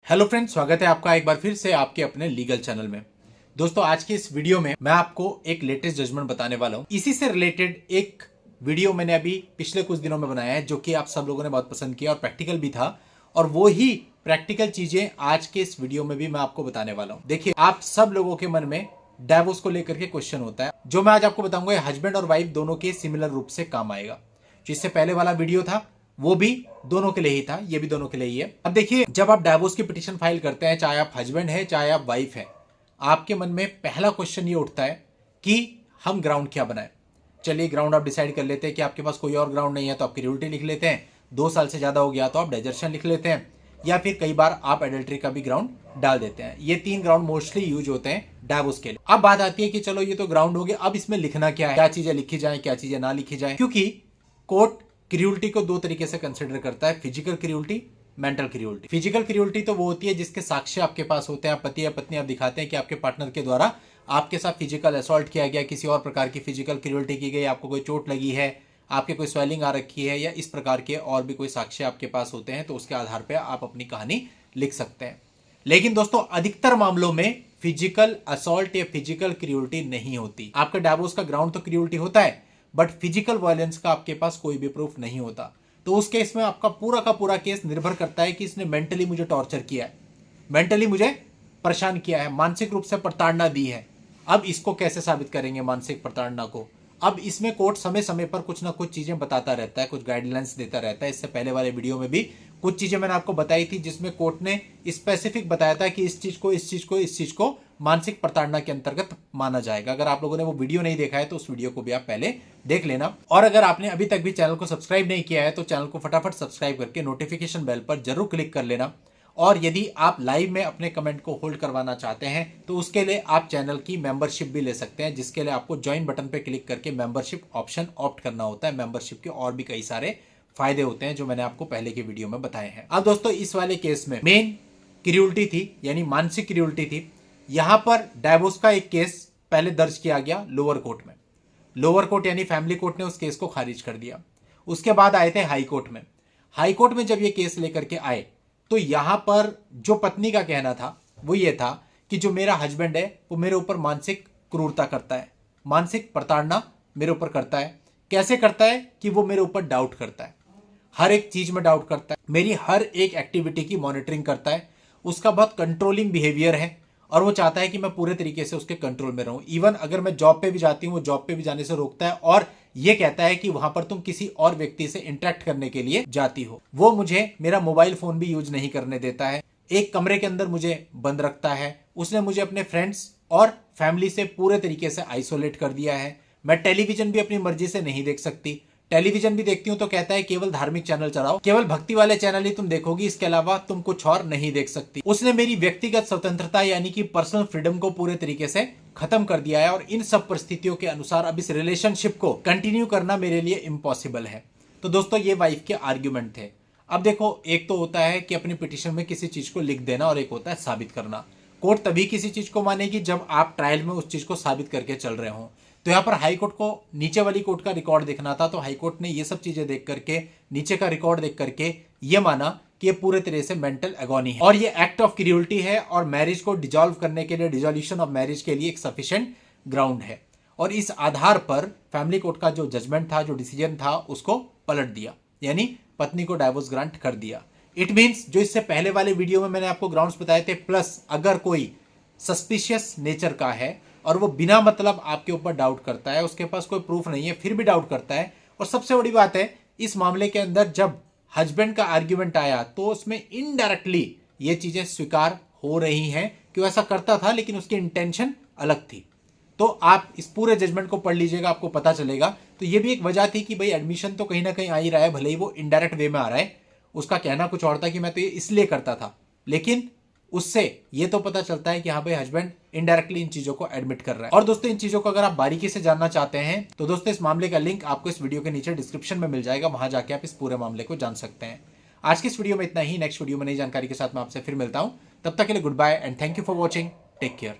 Hello friends, स्वागत है आपका एक बार फिर से आपके अपने लीगल चैनल में। दोस्तों, आज की इस वीडियो में मैं आपको एक लेटेस्ट जजमेंट बताने वाला हूं। इसी से रिलेटेड एक वीडियो मैंने अभी पिछले कुछ दिनों में बनाया है, जो कि आप सब लोगों ने बहुत पसंद किया और प्रैक्टिकल भी था। और वो ही प्रैक्टिकल चीजें आज के इस वीडियो में भी मैं आपको बताने वाला हूं। देखिए, आप सब लोगों के मन में डाइवोर्स को लेकर के क्वेश्चन होता है। जो मैं आज आपको बताऊंगा, हस्बैंड और वाइफ दोनों के सिमिलर रूप से काम आएगा। जिससे पहले वाला वीडियो था वो भी दोनों के लिए ही था, ये भी दोनों के लिए ही है। अब देखिए, जब आप डाइवोर्स की पिटीशन फाइल करते हैं, चाहे आप हस्बैंड है चाहे आप वाइफ है, आपके मन में पहला क्वेश्चन ये उठता है कि हम ग्राउंड क्या बनाएं। चलिए, ग्राउंड आप डिसाइड कर लेते हैं कि आपके पास कोई और ग्राउंड नहीं है तो आप क्रियोलिटी लिख लेते हैं। 2 साल से ज्यादा हो गया तो आप डेजर्शन लिख लेते हैं, या फिर कई बार आप एडल्ट्री का भी ग्राउंड डाल देते हैं। ये 3 ग्राउंड मोस्टली यूज होते हैं डाइवोर्स के लिए। अब बात आती है कि चलो, ये तो ग्राउंड हो गया, अब इसमें लिखना क्या है, क्या चीजें लिखी जाए, क्या चीजें ना लिखी जाए। क्योंकि कोर्ट क्रियोलिटी को 2 तरीके से कंसिडर करता है, physical cruelty, mental cruelty. Physical cruelty तो वो होती है जिसके साक्ष्य आपके पास होते हैं, आप पति या पत्नी आप दिखाते हैं कि आपके पार्टनर के द्वारा आपके साथ फिजिकल असॉल्ट किया गया, किसी और प्रकार की फिजिकल क्रियोलिटी की गई, आपको कोई चोट लगी है, आपके कोई स्वेलिंग आ रखी है, या इस प्रकार के और भी कोई साक्ष्य आपके पास होते हैं, तो उसके आधार पर आप अपनी कहानी लिख सकते हैं। लेकिन दोस्तों, अधिकतर मामलों में फिजिकल असॉल्ट या फिजिकल क्रियोलिटी नहीं होती। आपका डाइवोर्स का ग्राउंड तो क्रियोलिटी होता है, बट फिजिकल वायलेंस का आपके पास कोई भी प्रूफ नहीं होता। तो उस केस में आपका पूरा का पूरा केस निर्भर करता है कि इसने मेंटली मुझे टॉर्चर किया है, मेंटली मुझे परेशान किया है, मानसिक रूप से प्रताड़ना दी है। अब इसको कैसे साबित करेंगे मानसिक प्रताड़ना को? अब इसमें कोर्ट समय समय पर कुछ ना कुछ चीजें बताता रहता है, कुछ गाइडलाइंस देता रहता है। इससे पहले वाले वीडियो में भी कुछ चीजें मैंने आपको बताई थी, जिसमें कोर्ट ने स्पेसिफिक बताया था कि इस चीज को मानसिक प्रताड़ना के अंतर्गत माना जाएगा। अगर आप लोगों ने वो वीडियो नहीं देखा है तो उस वीडियो को भी आप पहले देख लेना। और अगर आपने अभी तक भी चैनल को सब्सक्राइब नहीं किया है तो चैनल को फटाफट सब्सक्राइब करके नोटिफिकेशन बेल पर जरूर क्लिक कर लेना। और यदि आप लाइव में अपने कमेंट को होल्ड करवाना चाहते हैं तो उसके लिए आप चैनल की मेंबरशिप भी ले सकते हैं, जिसके लिए आपको ज्वाइन बटन पे क्लिक करके मेंबरशिप ऑप्शन ऑप्ट करना होता है। मेंबरशिप के और भी कई सारे फायदे होते हैं जो मैंने आपको पहले के वीडियो में बताए हैं। अब दोस्तों, इस वाले केस में मेन क्रियोलिटी थी, यानी मानसिक क्रियोलिटी थी। यहां पर डाइवोर्स का एक केस पहले दर्ज किया गया लोअर कोर्ट में। लोअर कोर्ट यानी फैमिली कोर्ट ने उस केस को खारिज कर दिया। उसके बाद आए थे हाई कोर्ट में। हाई कोर्ट में जब ये केस लेकर के आए तो यहां पर जो पत्नी का कहना था वो ये था कि जो मेरा हस्बैंड है वो मेरे ऊपर मानसिक क्रूरता करता है, मानसिक प्रताड़ना मेरे ऊपर करता है। कैसे करता है? कि वो मेरे ऊपर डाउट करता है, हर एक चीज में डाउट करता है, मेरी हर एक एक्टिविटी की मॉनिटरिंग करता है, उसका बहुत कंट्रोलिंग बिहेवियर है और वो चाहता है कि मैं पूरे तरीके से उसके कंट्रोल में रहूं। इवन अगर मैं जॉब पे भी जाती हूं, वो जॉब पे भी जाने से रोकता है और ये कहता है कि वहां पर तुम किसी और व्यक्ति से इंटरेक्ट करने के लिए जाती हो। वो मुझे मेरा मोबाइल फोन भी यूज नहीं करने देता है, एक कमरे के अंदर मुझे बंद रखता है। उसने मुझे अपने फ्रेंड्स और फैमिली से पूरे तरीके से आइसोलेट कर दिया है। मैं टेलीविजन भी अपनी मर्जी से नहीं देख सकती, टेलीविजन भी देखती हूं तो कहता है केवल धार्मिक चैनल चलाओ, केवल भक्ति वाले चैनल ही तुम देखोगी, इसके अलावा तुम कुछ और नहीं देख सकती। उसने मेरी व्यक्तिगत स्वतंत्रता यानी कि पर्सनल फ्रीडम को पूरे तरीके से खत्म कर दिया है और इन सब परिस्थितियों के अनुसार अब इस रिलेशनशिप को कंटिन्यू करना मेरे लिए इम्पॉसिबल है। तो दोस्तों, ये वाइफ के आर्ग्यूमेंट थे। अब देखो, एक तो होता है कि अपनी पिटीशन में किसी चीज को लिख देना और एक होता है साबित करना। कोर्ट तभी किसी चीज को मानेगी जब आप ट्रायल में उस चीज को साबित करके चल रहे हो। तो यहाँ पर हाई कोर्ट को नीचे वाली कोर्ट का रिकॉर्ड देखना था, तो हाई कोर्ट ने ये सब चीजें देख करके, नीचे का रिकॉर्ड देख करके ये माना कि ये पूरे तरह से मेंटल एगोनी है और ये एक्ट ऑफ क्रियोलिटी है और मैरिज को डिसॉल्व करने के लिए, डिसोल्यूशन ऑफ मैरिज के लिए एक सफिशिएंट ग्राउंड है। और इस आधार पर फैमिली कोर्ट का जो जजमेंट था, जो डिसीजन था, उसको पलट दिया, यानी पत्नी को डाइवोर्स ग्रांट कर दिया। इट मीन्स जो इससे पहले वाले वीडियो में मैंने आपको ग्राउंड्स बताए थे, प्लस अगर कोई सस्पिशियस नेचर का है और वो बिना मतलब आपके ऊपर डाउट करता है, उसके पास कोई प्रूफ नहीं है फिर भी डाउट करता है। और सबसे बड़ी बात है, इस मामले के अंदर जब हस्बैंड का आर्ग्यूमेंट आया तो उसमें इनडायरेक्टली ये चीजें स्वीकार हो रही हैं कि वो ऐसा करता था, लेकिन उसकी इंटेंशन अलग थी। तो आप इस पूरे जजमेंट को पढ़ लीजिएगा, आपको पता चलेगा। तो ये भी एक वजह थी कि भाई एडमिशन तो कहीं ना कहीं आ ही रहा है, भले ही वो इनडायरेक्ट वे में आ रहा है। उसका कहना कुछ और था कि मैं तो ये इसलिए करता था, लेकिन उससे ये तो पता चलता है कि हाँ भाई, हस्बैंड इनडायरेक्टली इन चीजों को एडमिट कर रहा है। और दोस्तों, इन चीजों को अगर आप बारीकी से जानना चाहते हैं तो दोस्तों, इस मामले का लिंक आपको इस वीडियो के नीचे डिस्क्रिप्शन में मिल जाएगा, वहां जाके आप इस पूरे मामले को जान सकते हैं। आज की इस वीडियो में इतना ही। नेक्स्ट वीडियो में नई जानकारी के साथ मैं आपसे फिर मिलता हूं। तब तक के लिए goodbye and thank you for watching. Take care.